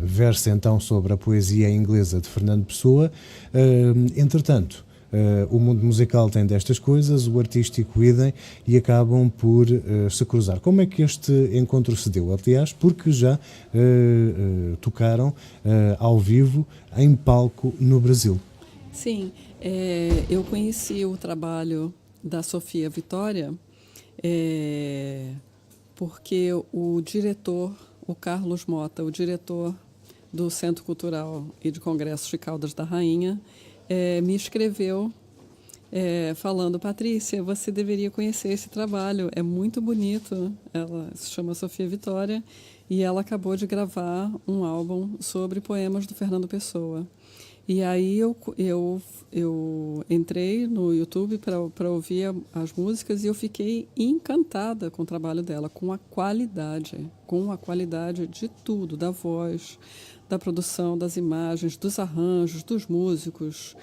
versa então sobre a poesia inglesa de Fernando Pessoa. Entretanto, o mundo musical tem destas coisas, o artístico idem, e acabam por se cruzar. Como é que este encontro se deu? Aliás, porque já tocaram ao vivo em palco no Brasil. Sim, eu conheci o trabalho da Sofia Vitória porque o diretor, o Carlos Mota, o diretor do Centro Cultural e de Congressos de Caldas da Rainha, me escreveu falando: Patrícia, você deveria conhecer esse trabalho, é muito bonito. Ela se chama Sofia Vitória e ela acabou de gravar um álbum sobre poemas do Fernando Pessoa. E aí eu entrei no YouTube para ouvir as músicas e eu fiquei encantada com o trabalho dela, com a qualidade de tudo, da voz, da produção, das imagens, dos arranjos, dos músicos,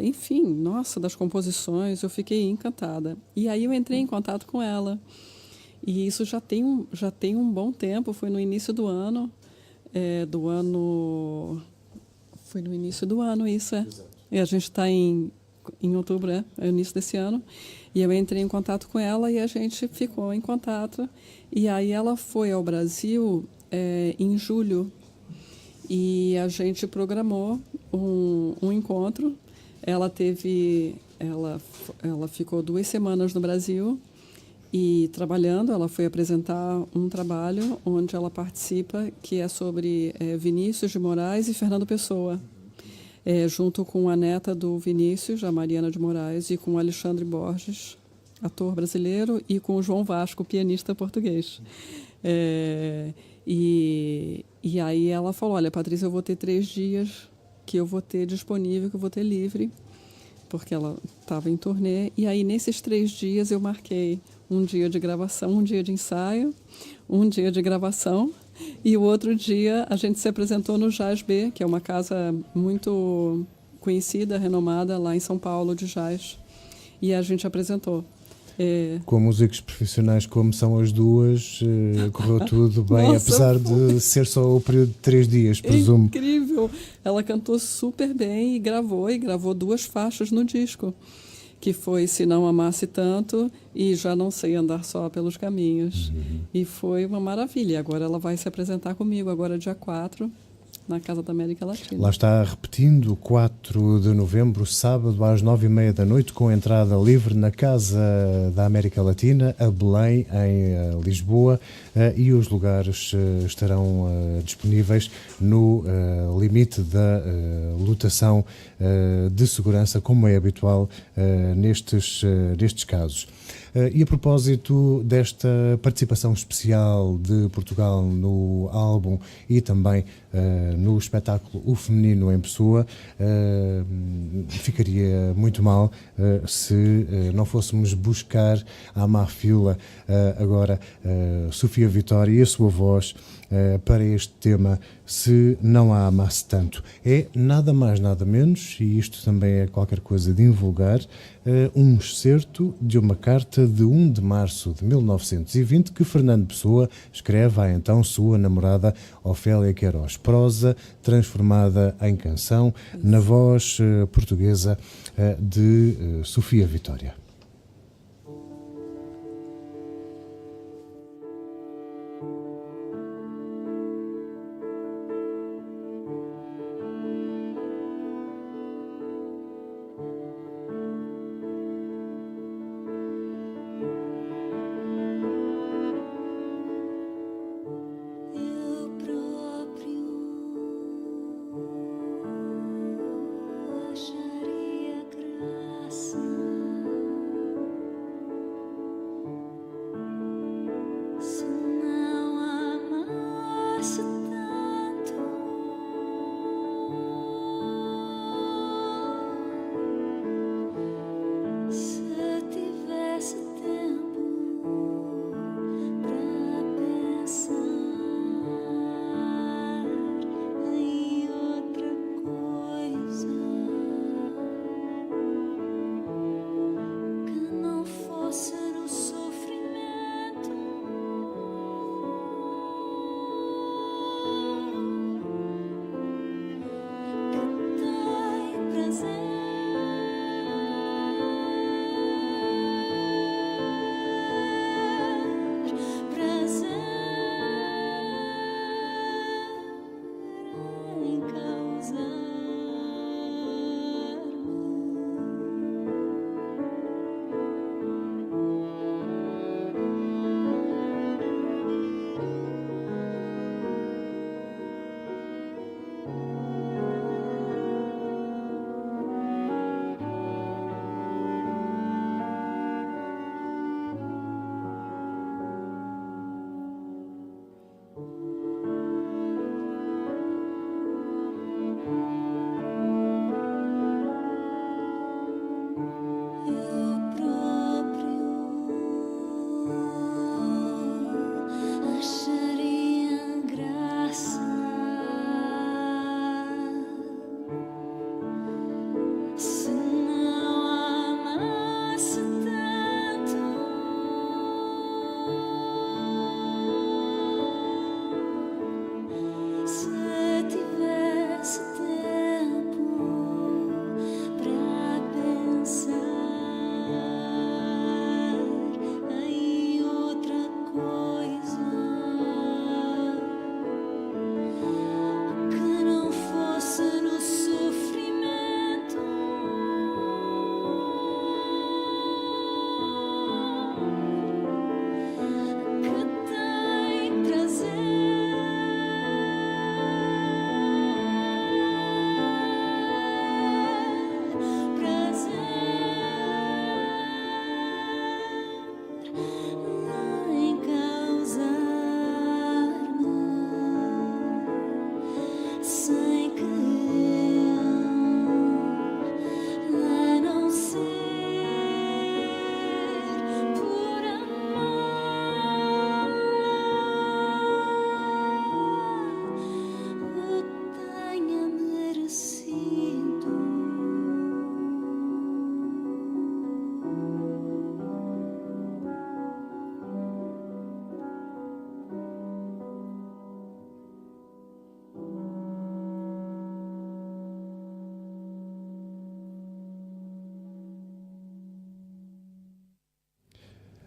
enfim, nossa, das composições. Eu fiquei encantada. E aí eu entrei em contato com ela. E isso já tem um bom tempo, foi no início do ano. Foi no início do ano isso, é. E a gente está em outubro, é o início desse ano. E eu entrei em contato com ela e a gente ficou em contato. E aí ela foi ao Brasil em julho. E a gente programou um encontro. Ela ficou 2 semanas no Brasil e trabalhando. Ela foi apresentar um trabalho onde ela participa, que é sobre Vinícius de Moraes e Fernando Pessoa, junto com a neta do Vinícius, a Mariana de Moraes, e com o Alexandre Borges, ator brasileiro, e com o João Vasco, pianista português. E aí ela falou, olha, Patrícia, eu vou ter 3 dias que eu vou ter disponível, que eu vou ter livre, porque ela estava em turnê. E aí, nesses 3 dias, eu marquei um dia de gravação, um dia de ensaio, um dia de gravação, e o outro dia a gente se apresentou no Jazz B, que é uma casa muito conhecida, renomada lá em São Paulo, de jazz, e a gente apresentou. Com músicos profissionais como são as duas, correu tudo bem. Nossa, apesar de ser só o período de 3 dias, presumo. Incrível! Ela cantou super bem e gravou 2 faixas no disco, que foi Se Não Amasse Tanto e Já Não Sei Andar Só Pelos Caminhos. E foi uma maravilha. Agora ela vai se apresentar comigo, agora dia 4, na Casa da América Latina. Lá está, repetindo, 4 de novembro, sábado, às 9h30 da noite, com entrada livre na Casa da América Latina, a Belém, em Lisboa, e os lugares estarão disponíveis no limite da lotação de segurança, como é habitual nestes casos. E a propósito desta participação especial de Portugal no álbum e também no espetáculo O Feminino em Pessoa, ficaria muito mal se não fôssemos buscar à má fila agora Sofia Vitória e a sua voz para este tema, Se Não A Amasse Tanto. É nada mais, nada menos, e isto também é qualquer coisa de invulgar, um excerto de uma carta de 1 de março de 1920 que Fernando Pessoa escreve à então sua namorada Ofélia Queiroz. Prosa transformada em canção na voz portuguesa de Sofia Vitória. Acharia graça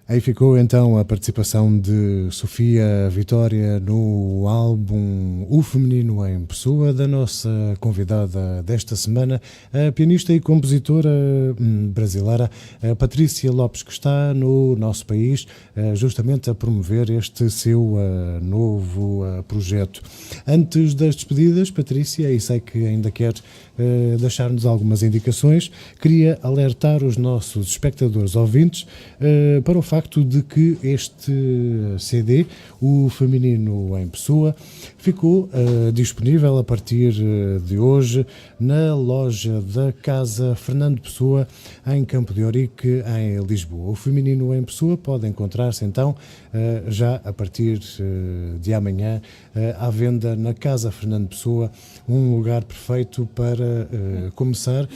Aí ficou então a participação de Sofia Vitória no álbum O Feminino em Pessoa, da nossa convidada desta semana, a pianista e compositora brasileira Patrícia Lopes, que está no nosso país justamente a promover este seu novo projeto. Antes das despedidas, Patrícia, e sei que ainda quer deixar-nos algumas indicações, queria alertar os nossos espectadores ouvintes para o facto de que este CD, O Feminino em Pessoa, ficou disponível a partir de hoje na loja da Casa Fernando Pessoa, em Campo de Ourique, em Lisboa. O Feminino em Pessoa pode encontrar-se então já a partir de amanhã à venda na Casa Fernando Pessoa, um lugar perfeito para começar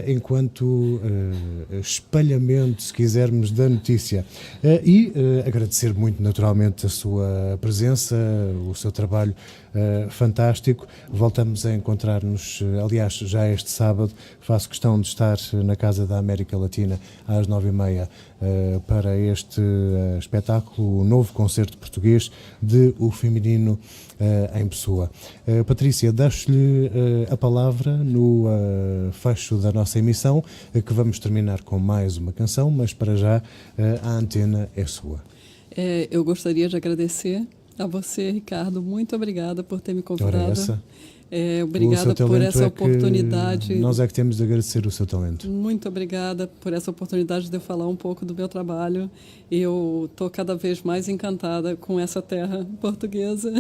enquanto espalhamento, se quisermos, da notícia. E agradecer muito naturalmente a sua presença, o seu trabalho fantástico. Voltamos a encontrar-nos, aliás, já este sábado. Faço questão de estar na Casa da América Latina às 9h30 para este espetáculo, o novo concerto português de O Feminino em Pessoa. Patrícia, deixo-lhe a palavra no fecho da nossa emissão, que vamos terminar com mais uma canção, mas para já a antena é sua. Eu gostaria de agradecer a você, Ricardo. Muito obrigada por ter me convidado. Ora, essa. Obrigada por essa oportunidade. Nós é que temos de agradecer o seu talento. Muito obrigada por essa oportunidade de eu falar um pouco do meu trabalho. Eu estou cada vez mais encantada com essa terra portuguesa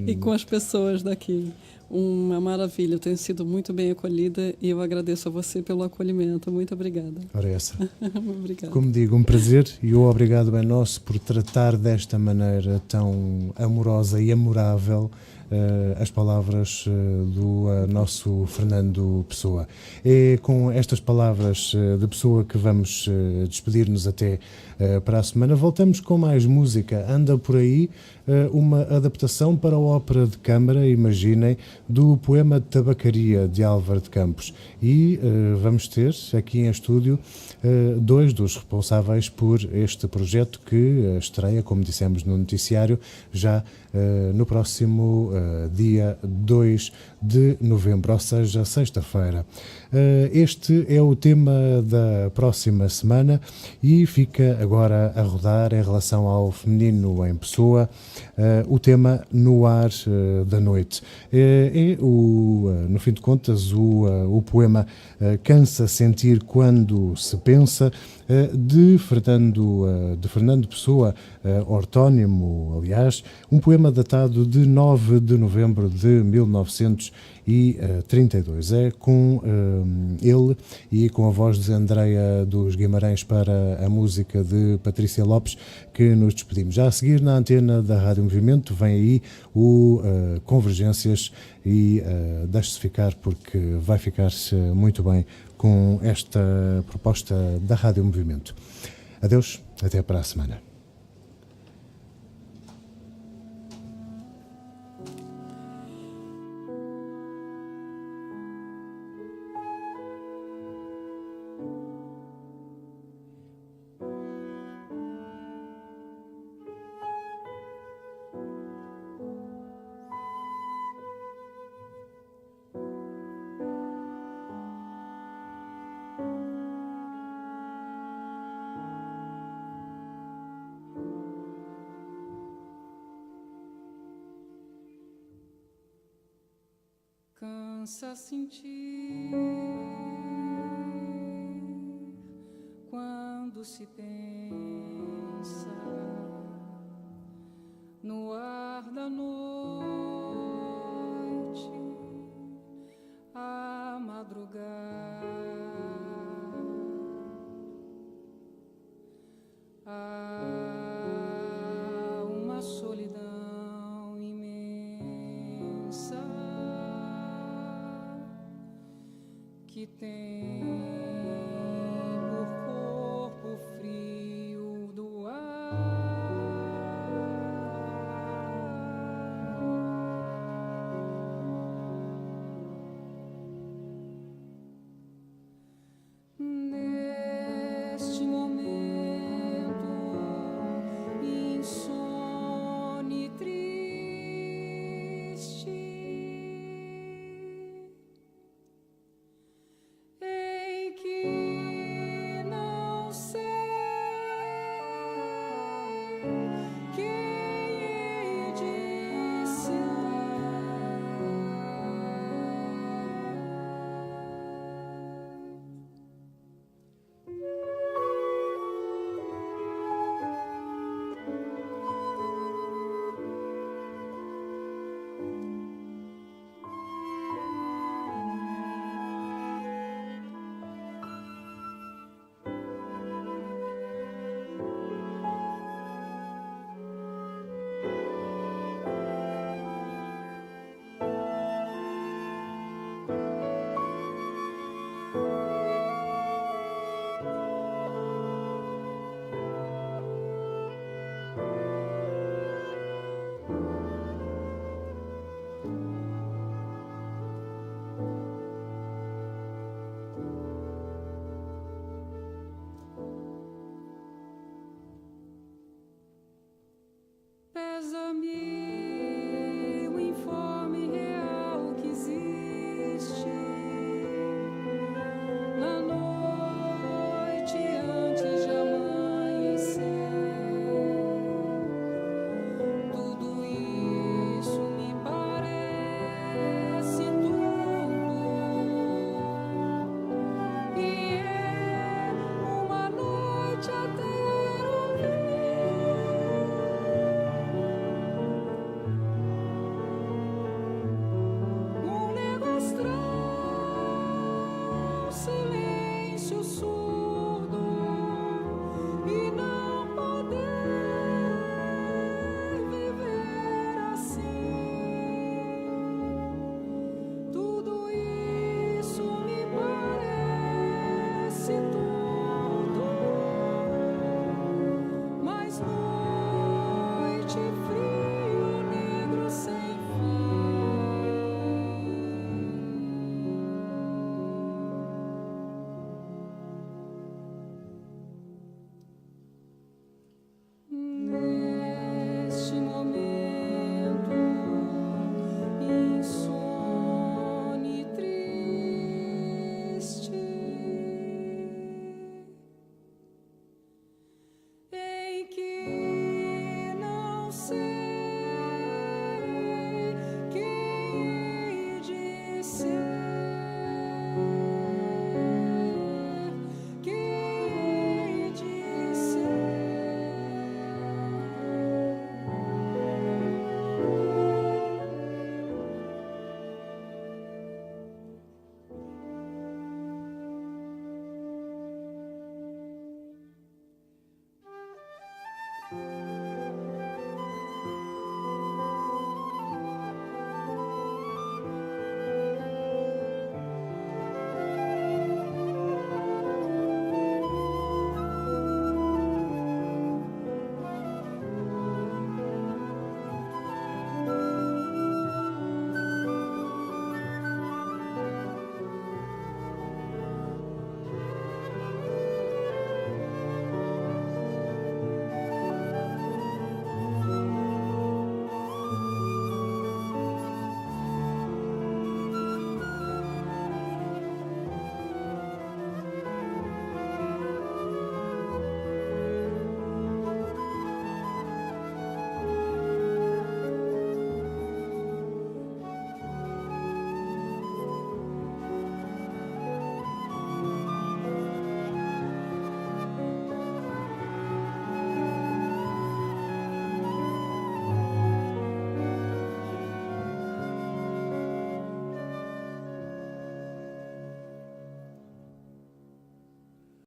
e com as pessoas daqui. Uma maravilha, eu tenho sido muito bem acolhida e eu agradeço a você pelo acolhimento. Muito obrigada. Ora, essa. Obrigada. Como digo, um prazer, e o obrigado é nosso por tratar desta maneira tão amorosa e amorável as palavras do nosso Fernando Pessoa. É com estas palavras de Pessoa que vamos despedir-nos até para a semana. Voltamos com mais música. Anda por aí uma adaptação para a ópera de câmara, imaginem, do poema Tabacaria, de Álvaro de Campos. E vamos ter aqui em estúdio dois dos responsáveis por este projeto, que estreia, como dissemos no noticiário, já no próximo dia 2 de novembro, ou seja, sexta-feira. Este é o tema da próxima semana e fica agora a rodar em relação ao Feminino em Pessoa, o tema No Ar da Noite. No fim de contas, o poema Cansa Sentir Quando Se Pensa, de Fernando Pessoa, ortónimo, aliás, um poema datado de 9 de novembro de 1932. É com ele e com a voz de Andreia dos Guimarães para a música de Patrícia Lopes que nos despedimos. Já a seguir, na antena da Rádio Movimento, vem aí o Convergências e deixe-se ficar, porque vai ficar-se muito bem com esta proposta da Rádio Movimento. Adeus, até para a semana. Cansa sentir quando se pensa no ar da noite, a madrugada, há uma solidão imensa que tem